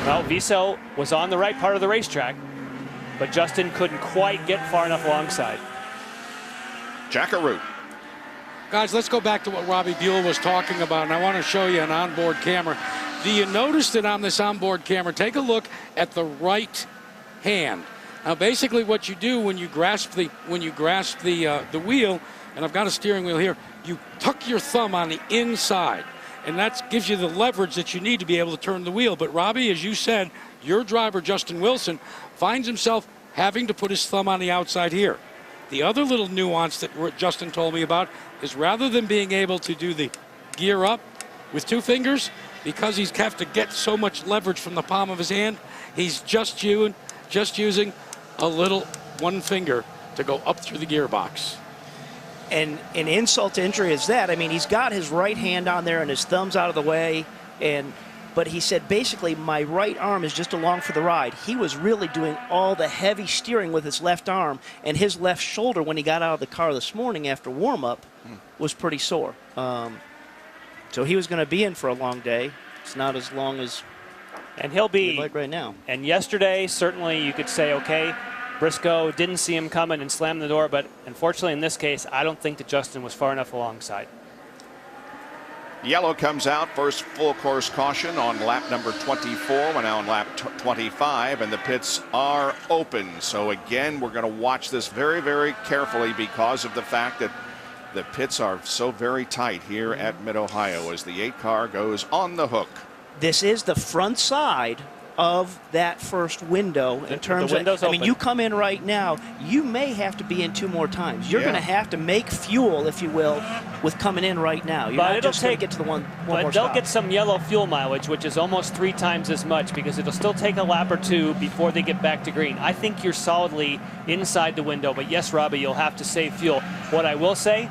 Well, Viso was on the right part of the racetrack, but Justin couldn't quite get far enough alongside. Jackaroo. Guys, let's go back to what Robbie Buell was talking about, and I want to show you an onboard camera. Do you notice that on this onboard camera, take a look at the right hand. Now, basically what you do when you grasp the wheel, and I've got a steering wheel here, you tuck your thumb on the inside, and that gives you the leverage that you need to be able to turn the wheel. But Robbie, as you said, your driver, Justin Wilson, finds himself having to put his thumb on the outside here. The other little nuance that Justin told me about is rather than being able to do the gear up with 2 fingers, because he's have to get so much leverage from the palm of his hand, he's just using a little 1 finger to go up through the gearbox. And an insult to injury is that. I mean, he's got his right hand on there and his thumb's out of the way, but he said basically my right arm is just along for the ride. He was really doing all the heavy steering with his left arm, and his left shoulder when he got out of the car this morning after warm-up was pretty sore. So he was going to be in for a long day. It's not as long as he'll be like right now. And yesterday, certainly you could say, okay, Briscoe didn't see him coming and slammed the door, but unfortunately in this case, I don't think that Justin was far enough alongside. Yellow comes out, first full course caution on lap number 24. We're now on lap 25, and the pits are open. So again, we're going to watch this very, very carefully because of the fact that the pits are so very tight here at Mid-Ohio as the 8 car goes on the hook. This is the front side of that first window in terms of, I mean, you come in right now, you may have to be in 2 more times. You're going to have to make fuel, if you will, with coming in right now. You're not just going to get to the one more But they'll get some yellow fuel mileage, which is almost 3 times as much, because it'll still take a lap or 2 before they get back to green. I think you're solidly inside the window, but yes, Robbie, you'll have to save fuel. What I will say,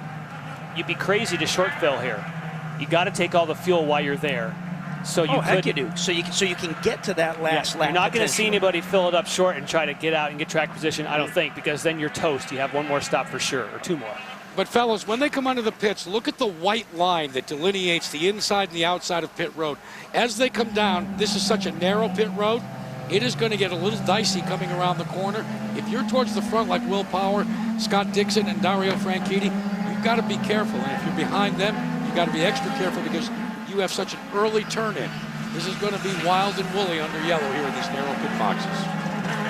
you'd be crazy to short fill here. You got to take all the fuel while you're there. So you heck you do. So you can get to that last lap. You're not going to see anybody fill it up short and try to get out and get track position, I don't think, because then you're toast. You have 1 more stop for sure, or 2 more. But fellas, when they come onto the pits, look at the white line that delineates the inside and the outside of pit road. As they come down, this is such a narrow pit road, it is going to get a little dicey coming around the corner. If you're towards the front like Will Power, Scott Dixon, and Dario Franchitti, you've got to be careful. And if you're behind them, you've got to be extra careful because you have such an early turn-in. This is going to be wild and woolly under yellow here in these narrow pit boxes.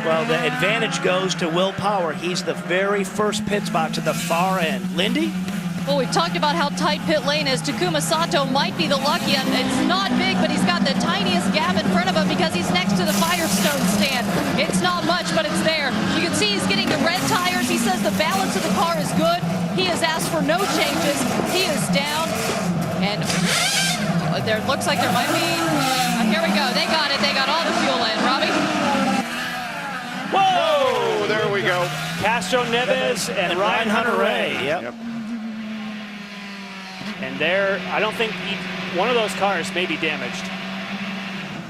Well, the advantage goes to Will Power. He's the very first pit spot to the far end. Lindy? Well, we've talked about how tight pit lane is. Takuma Sato might be the lucky, and it's not big, but he's got the tiniest gap in front of him because he's next to the Firestone stand. It's not much, but it's there. You can see he's getting the red tires. He says the balance of the car is good. He has asked for no changes. He is down, and there looks like there might be. Here we go. They got it. They got all the fuel in. Robbie? Whoa! There we go. Castro Neves and Ryan Hunter-Reay. Yep. And there, I don't think one of those cars may be damaged.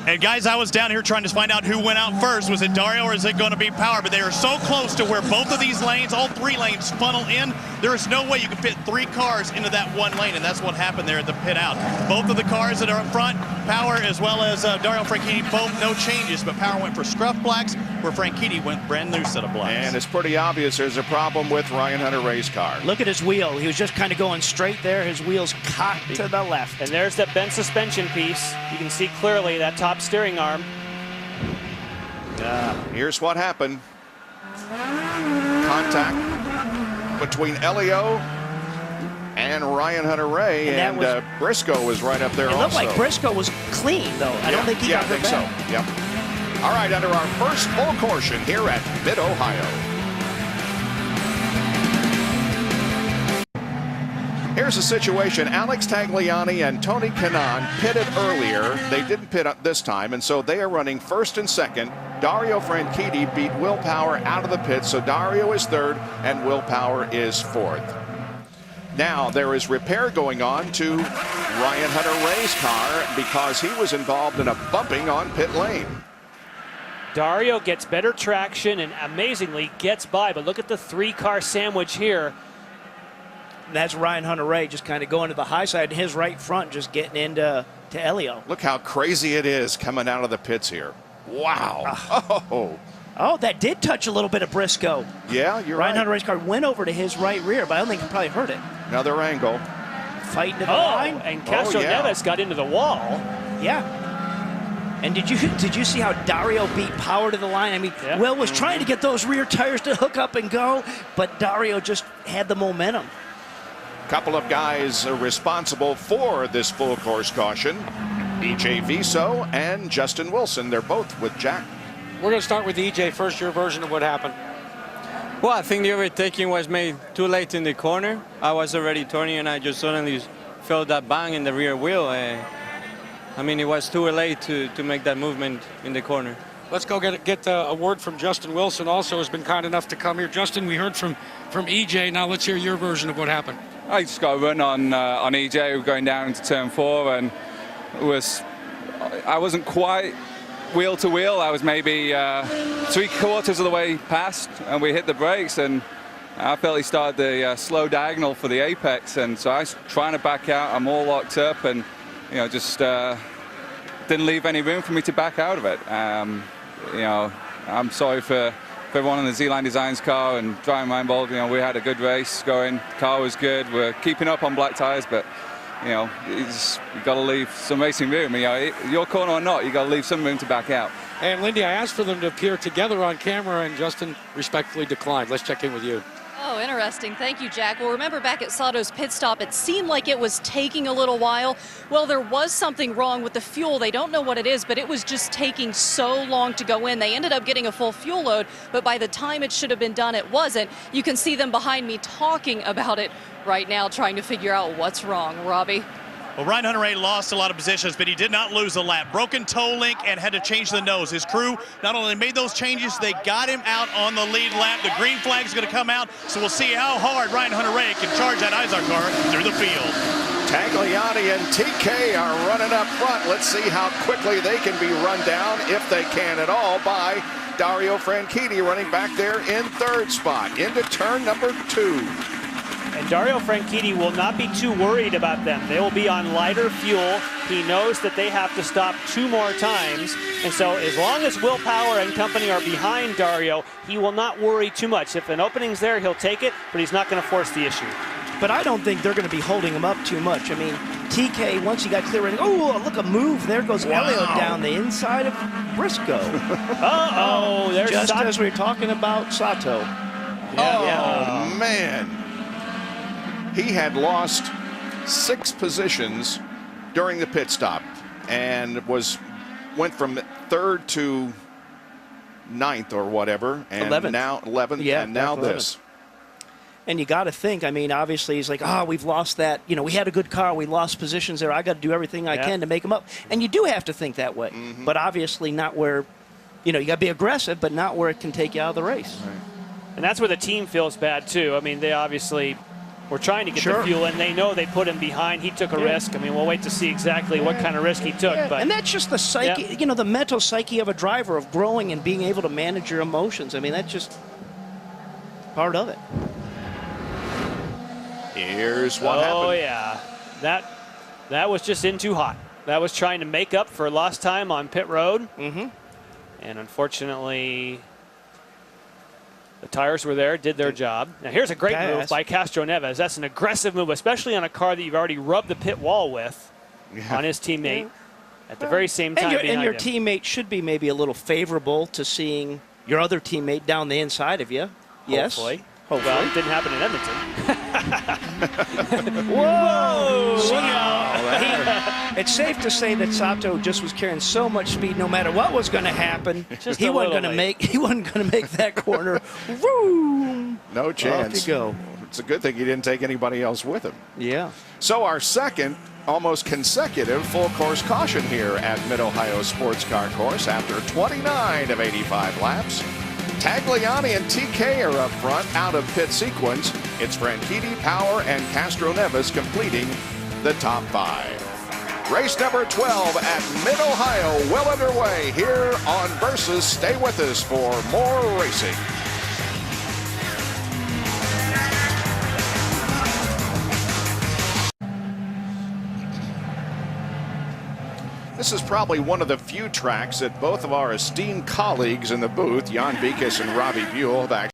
And guys, I was down here trying to find out who went out first. Was it Dario or is it going to be Power? But they are so close to where both of these lanes, all 3 lanes, funnel in. There is no way you can fit 3 cars into that 1 lane, and that's what happened there at the pit out. Both of the cars that are up front, Power as well as Dario Franchitti, both no changes, but Power went for scruff blacks, where Franchitti went brand new set of blacks. And it's pretty obvious there's a problem with Ryan Hunter-Reay's car. Look at his wheel. He was just kind of going straight there. His wheel's cocked to the left. And there's that bent suspension piece. You can see clearly that top steering arm. Here's what happened. Contact between Elio and Ryan Hunter-Reay, and Briscoe was right up there also. It looked like Briscoe was clean, though. I don't think he got hurt bad. So. Yep. All right, under our first full caution here at Mid-Ohio. Here's the situation. Alex Tagliani and Tony Kanaan pitted earlier. They didn't pit up this time, and so they are running first and second. Dario Franchitti beat Will Power out of the pit, so Dario is third and Will Power is fourth. Now there is repair going on to Ryan Hunter-Reay's car because he was involved in a bumping on pit lane. Dario gets better traction and amazingly gets by, but look at the 3-car sandwich here. And that's Ryan Hunter-Reay just kind of going to the high side, and his right front just getting into to Elio. Look how crazy it is coming out of the pits here. Wow. Oh, that did touch a little bit of Briscoe. Yeah, you're Ryan right. Hunter race car went over to his right rear, but I don't think he probably hurt it. Another angle. Fighting to the line. And Castro Neves got into the wall. Yeah. And did you see how Dario beat Power to the line? I mean, Will was trying to get those rear tires to hook up and go, but Dario just had the momentum. Couple of guys responsible for this full course caution. EJ Viso and Justin Wilson. They're both with Jack. We're going to start with EJ first, your version of what happened. Well, I think the overtaking was made too late in the corner. I was already turning and I just suddenly felt that bang in the rear wheel. I mean, it was too late to make that movement in the corner. Let's go get a word from Justin Wilson, also has been kind enough to come here. Justin, we heard from EJ. Now let's hear your version of what happened. I just got a run on EJ. We were going down into turn 4, and I wasn't quite wheel to wheel. I was maybe 3/4 of the way past, and we hit the brakes, and I felt he started the slow diagonal for the apex, and so I was trying to back out. I'm all locked up, and just didn't leave any room for me to back out of it. I'm sorry for everyone in the Z-Line Designs car and driving my involved. We had a good race going. The car was good. We're keeping up on black tires, but you got to leave some racing room. Your corner or not, you got to leave some room to back out. And Lindy, I asked for them to appear together on camera, and Justin respectfully declined. Let's check in with you. Oh, interesting. Thank you, Jack. Well, remember back at Sato's pit stop, it seemed like it was taking a little while. Well, there was something wrong with the fuel. They don't know what it is, but it was just taking so long to go in. They ended up getting a full fuel load, but by the time it should have been done, it wasn't. You can see them behind me talking about it right now, trying to figure out what's wrong. Robbie? Well, Ryan Hunter-Reay lost a lot of positions, but he did not lose a lap. Broken toe link and had to change the nose. His crew not only made those changes, they got him out on the lead lap. The green flag is going to come out, so we'll see how hard Ryan Hunter-Reay can charge that IZOD car through the field. Tagliani and TK are running up front. Let's see how quickly they can be run down, if they can at all, by Dario Franchitti running back there in 3rd spot into turn number 2. And Dario Franchitti will not be too worried about them. They will be on lighter fuel. He knows that they have to stop 2 more times. And so as long as Will Power and company are behind Dario, he will not worry too much. If an opening's there, he'll take it, but he's not going to force the issue. But I don't think they're going to be holding him up too much. I mean, TK, once he got clear, oh, look, a move. There goes Elio down the inside of Briscoe. Uh-oh. There's just as we were talking about Sato. Oh, man. He had lost 6 positions during the pit stop and went from 3rd to 9th or whatever, and 11th. now 11th, and now 11th. this. And you got to think, I mean, obviously he's like, we've lost that. We had a good car. We lost positions there. I got to do everything I can to make them up. And you do have to think that way. But obviously not where, you got to be aggressive, but not where it can take you out of the race. Right. And that's where the team feels bad, too. I mean, they obviously were trying to get the fuel, and they know they put him behind. He took a risk. I mean, we'll wait to see exactly what kind of risk he took. But and that's just the psyche, the mental psyche of a driver, of growing and being able to manage your emotions. I mean, that's just part of it. Here's what happened. Oh, yeah. That was just in too hot. That was trying to make up for lost time on pit road. And unfortunately, the tires were there, did their job. Now, here's a great move by Castro Neves. That's an aggressive move, especially on a car that you've already rubbed the pit wall with on his teammate at the very same time. And your teammate should be maybe a little favorable to seeing your other teammate down the inside of you. Hopefully. Hopefully. Well, it didn't happen in Edmonton. Whoa! It's safe to say that Sato just was carrying so much speed, no matter what was going to happen. He wasn't going to make that corner. Woo! No chance. Off you go. It's a good thing he didn't take anybody else with him. Yeah. So our second almost consecutive full course caution here at Mid-Ohio Sports Car Course after 29 of 85 laps. Tagliani and TK are up front out of pit sequence. It's Franchitti, Power, and Castro Neves completing the top 5. Race number 12 at Mid-Ohio well underway here on Versus. Stay with us for more racing. This is probably one of the few tracks that both of our esteemed colleagues in the booth, Jan Beekes and Robbie Buell, have actually